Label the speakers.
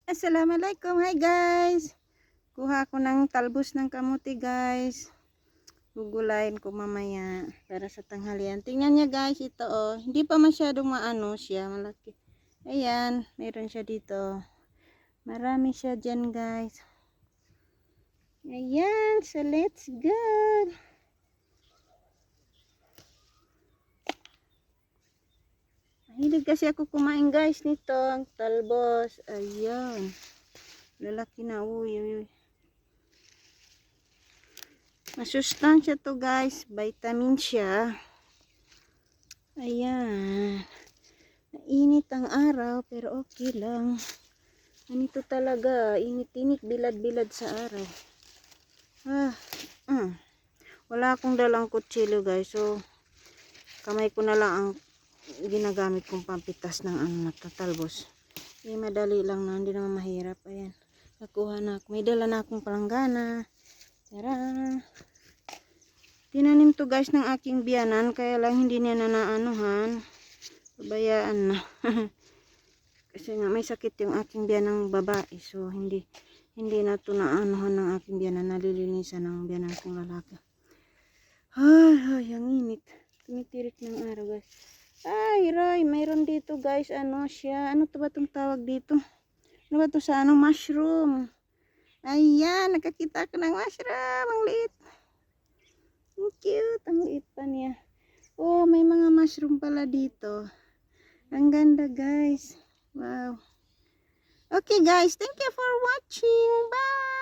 Speaker 1: Assalamualaikum. Hi guys. Kuha ko ng talbos ng kamuti guys. Gugulayin ko mamaya para sa tanghalian. Tingnan niya guys, ito oh. Hindi pa masyadong maano siya, malaki. Ayan, meron siya dito. Marami siya dyan guys. Ayan, so let's go. Mahilig kasi ako kumain guys nito, ang talbos. Ayan. Lalaki na, uy, uy, uy. Masustansya to guys, vitamin siya. Ayan. Mainit ang araw pero okay lang. Ganito talaga, init-init, bilad-bilad sa araw. Wala akong dalang kutsilo guys, so kamay ko na lang ang ginagamit kong pampitas ng natatalbos. Madali lang na, hindi naman mahirap. Ayan, nakuha na ako. May dala na akong palanggana. Tara! Tinanim to guys ng aking biyanan, kaya lang hindi niya nanaanuhan. Pabayaan na. Kasi nga may sakit yung aking biyanang babae, so hindi na to naanuhan ng aking biyanan, nalilinisan ng biyanan kong lalaki. Ay, ang init. Tumitirik ng araw guys. Ay, Roy, mayroon dito guys, ano siya, ano to ba itong tawag dito? Ano ba to sa mushroom? Ayan, nakakita ko ng mushroom, ang liit. Ang cute, ang liit pa niya. Oh, may mga mushroom pala dito. Ang ganda guys. Wow. Okay guys, thank you for watching. Bye!